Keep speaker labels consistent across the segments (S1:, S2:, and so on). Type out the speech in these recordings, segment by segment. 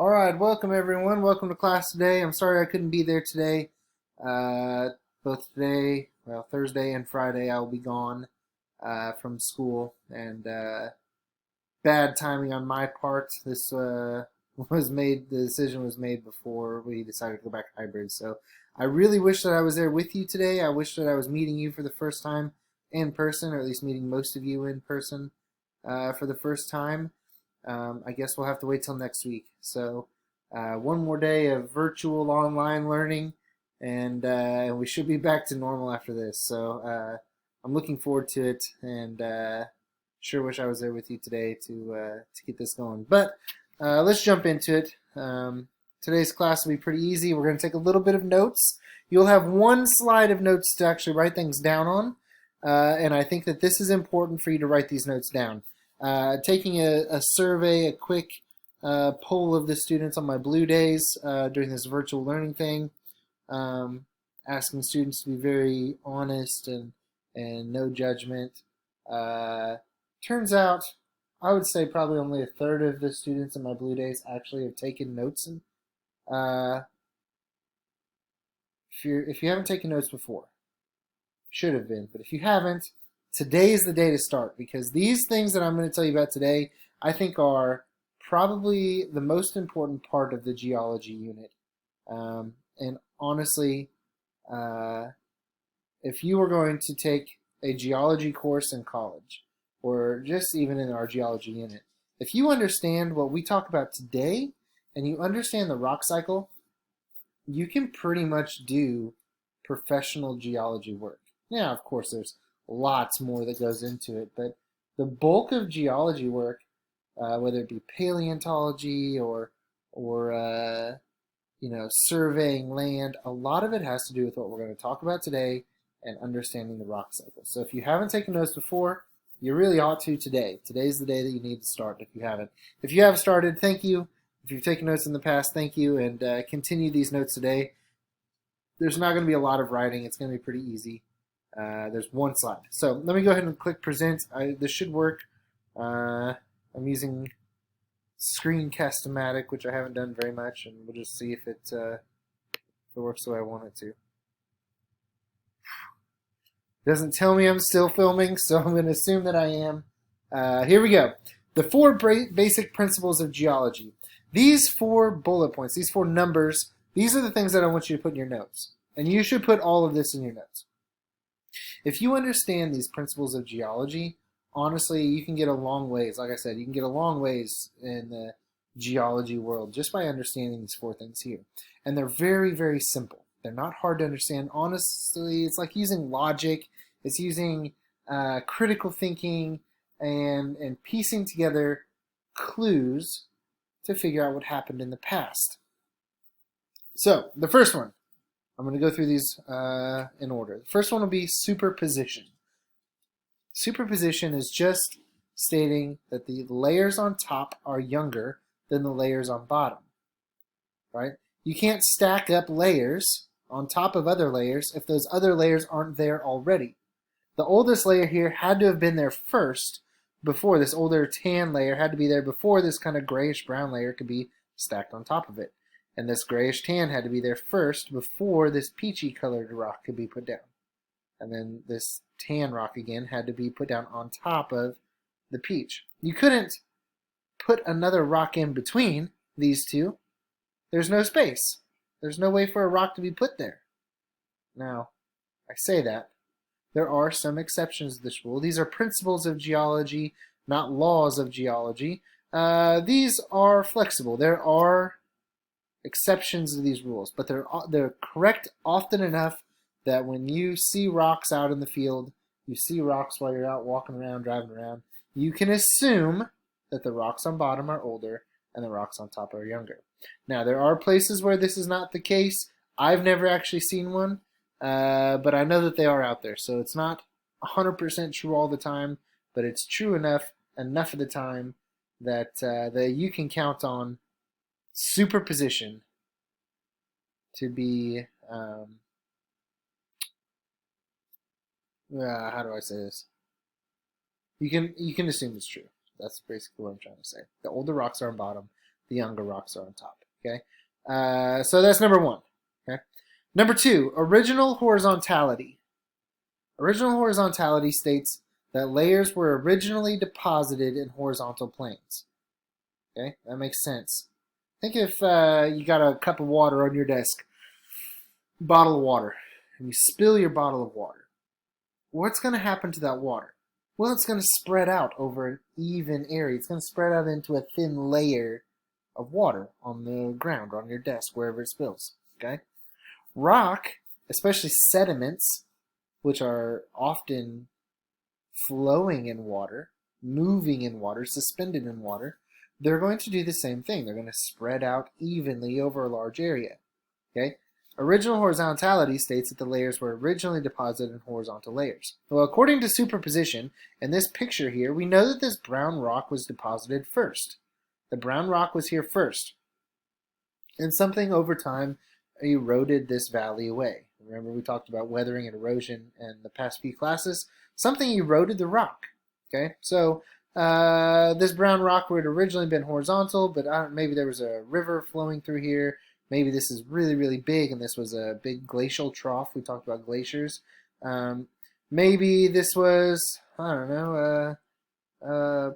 S1: All right, welcome everyone. Welcome to class today. I'm sorry I couldn't be there today. Uh, both today, well, Thursday and Friday, I'll be gone from school, and bad timing on my part. This was made. The decision was made before we decided to go back hybrid. So I really wish that I was there with you today. I wish that I was meeting you for the first time in person, or at least meeting most of you in person for the first time. I guess we'll have to wait till next week. So one more day of virtual online learning, and we should be back to normal after this. So I'm looking forward to it, and sure wish I was there with you today to get this going. But let's jump into it. Today's class will be pretty easy. We're going to take a little bit of notes. You'll have one slide of notes to actually write things down on, and I think that this is important for you to write these notes down. Taking a survey, a quick poll of the students on my blue days during this virtual learning thing, asking students to be very honest and no judgment. Turns out, I would say probably only a third of the students in my blue days actually have taken notes. And if you haven't taken notes before, should have been, but if you haven't, today is the day to start, because these things that I'm going to tell you about today, I think are probably the most important part of the geology unit. And honestly, if you were going to take a geology course in college, or just even in our geology unit, if you understand what we talk about today, and you understand the rock cycle, you can pretty much do professional geology work. Now, of course, there's lots more that goes into it, but the bulk of geology work, whether it be paleontology or surveying land, a lot of it has to do with what we're going to talk about today and understanding the rock cycle. So if you haven't taken notes before, you really ought to today. Today's the day that you need to start if you haven't. If you have started, thank you. If you've taken notes in the past, thank you, and continue these notes today. There's not going to be a lot of writing. It's going to be pretty easy. There's one slide. So let me go ahead and click present. This should work. I'm using Screencast-O-Matic, which I haven't done very much, and we'll just see if it works the way I want it to. Doesn't tell me I'm still filming, so I'm going to assume that I am. Here we go. The four basic principles of geology. These 4 bullet points, these 4 numbers, these are the things that I want you to put in your notes. And you should put all of this in your notes. If you understand these principles of geology, honestly, you can get a long ways. Like I said, you can get a long ways in the geology world just by understanding these 4 things here. And they're very, very simple. They're not hard to understand. Honestly, it's like using logic. It's using critical thinking and piecing together clues to figure out what happened in the past. So, the first one. I'm going to go through these in order. The first one will be superposition. Superposition is just stating that the layers on top are younger than the layers on bottom. Right? You can't stack up layers on top of other layers if those other layers aren't there already. The oldest layer here had to have been there first before this older tan layer had to be there before this kind of grayish brown layer could be stacked on top of it. And this grayish tan had to be there first before this peachy colored rock could be put down. And then this tan rock again had to be put down on top of the peach. You couldn't put another rock in between these two. There's no space. There's no way for a rock to be put there. Now, I say that. There are some exceptions to this rule. These are principles of geology, not laws of geology. These are flexible. There are exceptions to these rules, but they're correct often enough that when you see rocks out in the field, you see rocks while you're out walking around, driving around, you can assume that the rocks on bottom are older and the rocks on top are younger. Now, there are places where this is not the case. I've never actually seen one, but I know that they are out there. So it's not 100% true all the time, but it's true enough of the time that you can count on superposition to be how do I say this? You can assume it's true. That's basically what I'm trying to say. The older rocks are on bottom, the younger rocks are on top. Okay, so that's number one. Okay, number two, original horizontality. Original horizontality states that layers were originally deposited in horizontal planes. Okay, that makes sense. Think if you got a cup of water on your desk, bottle of water, and you spill your bottle of water. What's going to happen to that water? Well, it's going to spread out over an even area. It's going to spread out into a thin layer of water on the ground, on your desk, wherever it spills. Okay? Rock, especially sediments, which are often flowing in water, moving in water, suspended in water, they're going to do the same thing. They're going to spread out evenly over a large area. Okay? Original horizontality states that the layers were originally deposited in horizontal layers. Well, according to superposition, in this picture here, we know that this brown rock was deposited first. The brown rock was here first. And something over time eroded this valley away. Remember we talked about weathering and erosion in the past few classes? Something eroded the rock. Okay, so this brown rock would have originally been horizontal, but maybe there was a river flowing through here. Maybe this is really, really big, and this was a big glacial trough. We talked about glaciers. Maybe this was, I don't know, a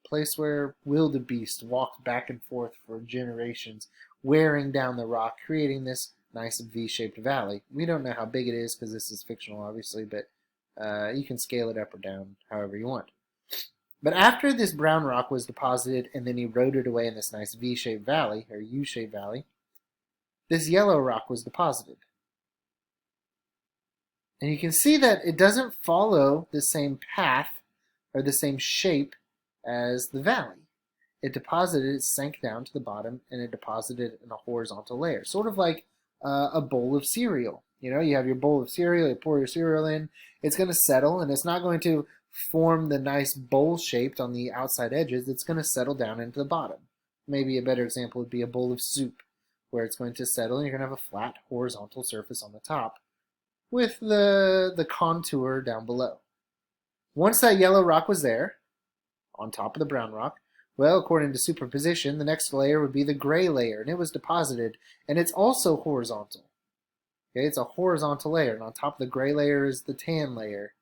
S1: place where wildebeest walked back and forth for generations, wearing down the rock, creating this nice V-shaped valley. We don't know how big it is because this is fictional, obviously, but you can scale it up or down however you want. But after this brown rock was deposited and then eroded away in this nice V-shaped valley, or U-shaped valley, this yellow rock was deposited. And you can see that it doesn't follow the same path or the same shape as the valley. It deposited, it sank down to the bottom, and it deposited in a horizontal layer, sort of like a bowl of cereal. You know, you have your bowl of cereal, you pour your cereal in, it's going to settle, and it's not going to form the nice bowl shaped on the outside edges. It's going to settle down into the bottom. Maybe a better example would be a bowl of soup, where it's going to settle and you're going to have a flat horizontal surface on the top with the contour down below. Once that yellow rock was there, on top of the brown rock, well, according to superposition, the next layer would be the gray layer, and it was deposited, and it's also horizontal. Okay, it's a horizontal layer, and on top of the gray layer is the tan layer.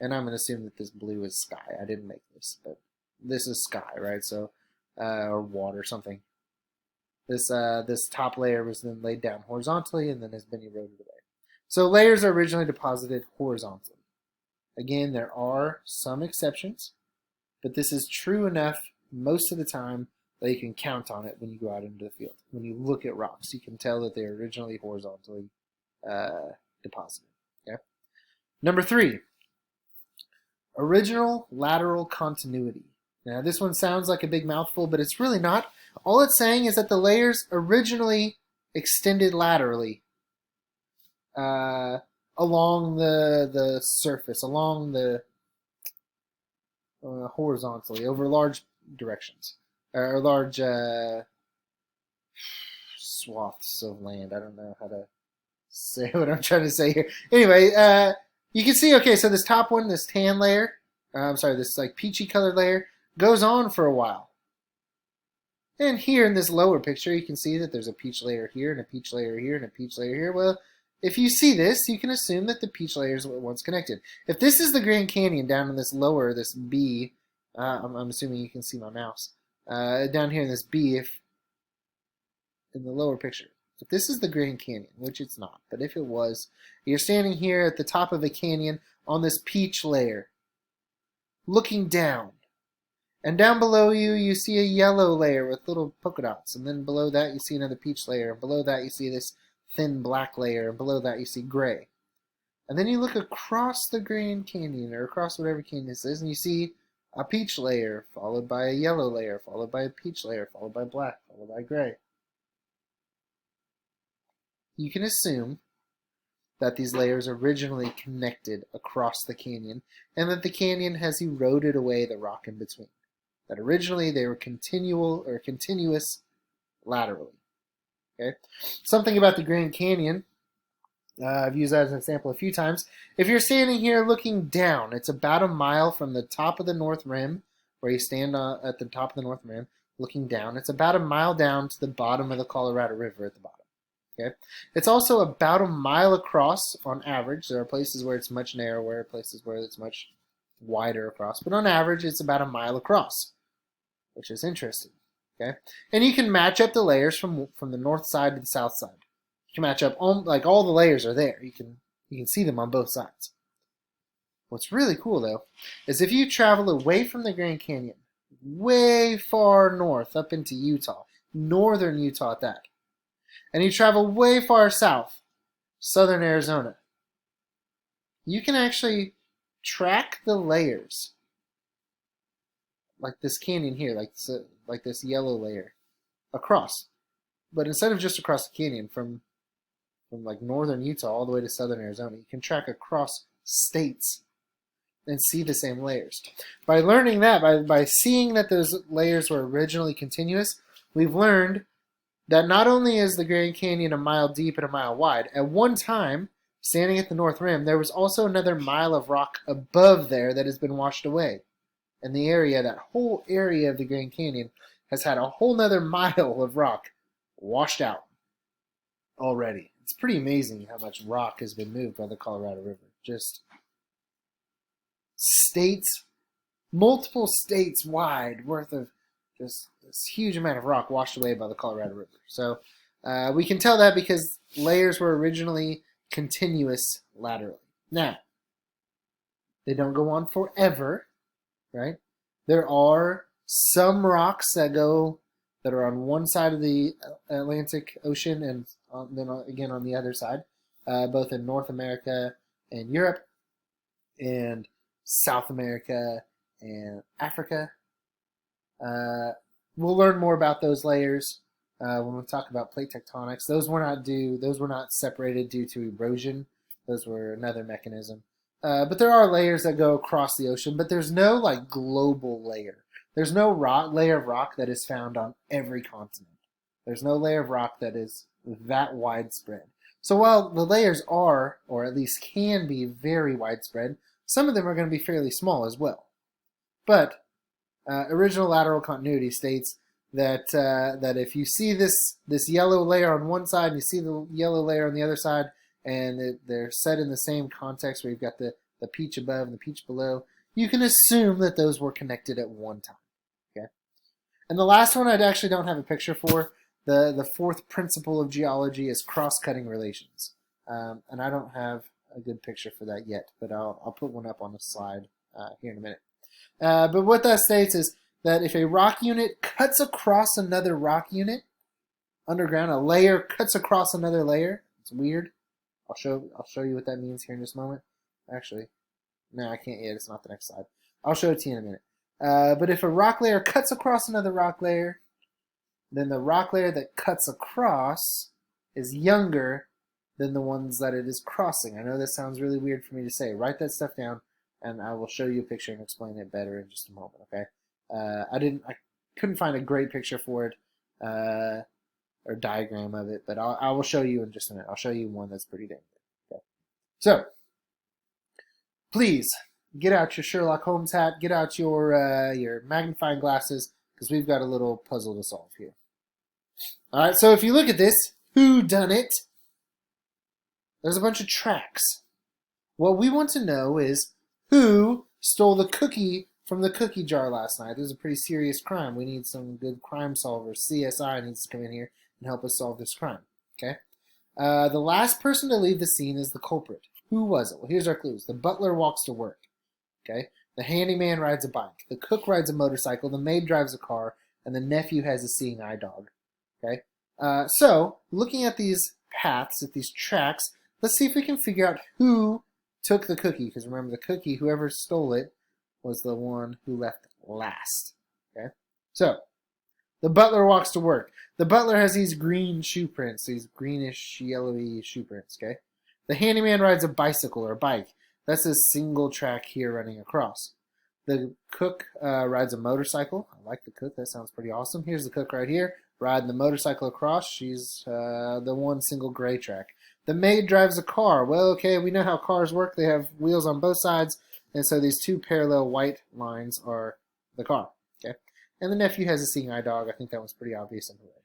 S1: And I'm going to assume that this blue is sky. I didn't make this, but this is sky, right? So, or water, something. This top layer was then laid down horizontally and then has been eroded away. So layers are originally deposited horizontally. Again, there are some exceptions, but this is true enough most of the time that you can count on it when you go out into the field. When you look at rocks, you can tell that they're originally horizontally deposited. Okay? Number 3. Original lateral continuity. Now this one sounds like a big mouthful, but it's really not. All it's saying is that the layers originally extended laterally along the surface, along the horizontally, over large directions, or large swaths of land. I don't know how to say what I'm trying to say here. Anyway, you can see, okay, so this top one, this tan layer, this like peachy colored layer, goes on for a while. And here in this lower picture, you can see that there's a peach layer here, and a peach layer here, and a peach layer here. Well, if you see this, you can assume that the peach layers were once connected. If this is the Grand Canyon down in this lower, this B, I'm assuming you can see my mouse, down here in this B, if in the lower picture. If this is the Grand Canyon, which it's not, but if it was, you're standing here at the top of a canyon on this peach layer, looking down. And down below you, you see a yellow layer with little polka dots. And then below that, you see another peach layer. And below that, you see this thin black layer. And below that, you see gray. And then you look across the Grand Canyon, or across whatever canyon this is, and you see a peach layer, followed by a yellow layer, followed by a peach layer, followed by black, followed by gray. You can assume that these layers originally connected across the canyon and that the canyon has eroded away the rock in between. That originally they were continuous laterally. Okay? Something about the Grand Canyon, I've used that as an example a few times. If you're standing here looking down, it's about a mile from the top of the North Rim, where you stand at the top of the North Rim, looking down. It's about a mile down to the bottom of the Colorado River at the bottom. Okay, it's also about a mile across on average. There are places where it's much narrower, places where it's much wider across, but on average it's about a mile across, which is interesting. Okay, and you can match up the layers from the north side to the south side. You can match up like all the layers are there. You can see them on both sides. What's really cool though is if you travel away from the Grand Canyon, way far north up into Utah, northern Utah at that, and you travel way far south, southern Arizona, you can actually track the layers, like this canyon here, like this yellow layer, across. But instead of just across the canyon, from like northern Utah all the way to southern Arizona, you can track across states and see the same layers. By learning that, by seeing that those layers were originally continuous, we've learned that not only is the Grand Canyon a mile deep and a mile wide, at one time, standing at the North Rim, there was also another mile of rock above there that has been washed away. And the area, that whole area of the Grand Canyon, has had a whole nother mile of rock washed out already. It's pretty amazing how much rock has been moved by the Colorado River. Just states, multiple states wide worth of just this huge amount of rock washed away by the Colorado River. So we can tell that because layers were originally continuous laterally. Now, they don't go on forever, right? There are some rocks that are on one side of the Atlantic Ocean and then again on the other side, both in North America and Europe and South America and Africa. We'll learn more about those layers when we talk about plate tectonics. Those were not separated due to erosion. Those were another mechanism. But there are layers that go across the ocean, but there's no like global layer. There's no layer of rock that is found on every continent. There's no layer of rock that is that widespread. So while the layers are, or at least can be, very widespread, some of them are going to be fairly small as well. But original lateral continuity states that that if you see this yellow layer on one side and you see the yellow layer on the other side, and they're set in the same context where you've got the peach above and the peach below, you can assume that those were connected at one time. Okay. And the last one I actually don't have a picture for. The fourth principle of geology is cross-cutting relations, and I don't have a good picture for that yet, but I'll put one up on the slide here in a minute. But what that states is that if a rock unit cuts across another rock unit underground, a layer cuts across another layer. It's weird. I'll show you what that means here in just a moment. Actually, no, I can't yet. It's not the next slide. I'll show it to you in a minute. But if a rock layer cuts across another rock layer, then the rock layer that cuts across is younger than the ones that it is crossing. I know this sounds really weird for me to say. Write that stuff down, and I will show you a picture and explain it better in just a moment. Okay? I couldn't find a great picture for it. Or diagram of it, but I will show you in just a minute. I'll show you one that's pretty dang good. Okay. So, please get out your Sherlock Holmes hat, get out your magnifying glasses, because we've got a little puzzle to solve here. All right. So if you look at this, who done it? There's a bunch of tracks. What we want to know is who stole the cookie from the cookie jar last night. This is a pretty serious crime. We need some good crime solvers. CSI needs to come in here and help us solve this crime. Okay. The last person to leave the scene is the culprit. Who was it? Well, here's our clues. The butler walks to work. Okay. The handyman rides a bike. The cook rides a motorcycle. The maid drives a car. And the nephew has a seeing eye dog. Okay. So, looking at these paths, at these tracks, let's see if we can figure out who took the cookie. Because remember, the cookie, whoever stole it, was the one who left last. Okay. So, the butler walks to work. The butler has these green shoe prints, these greenish, yellowy shoe prints, okay? The handyman rides a bicycle or a bike. That's a single track here running across. The cook rides a motorcycle. I like the cook. That sounds pretty awesome. Here's the cook right here, riding the motorcycle across. She's the one single gray track. The maid drives a car. Well, okay, we know how cars work. They have wheels on both sides, and so these two parallel white lines are the car, okay? And the nephew has a seeing eye dog. I think that was pretty obvious anyway.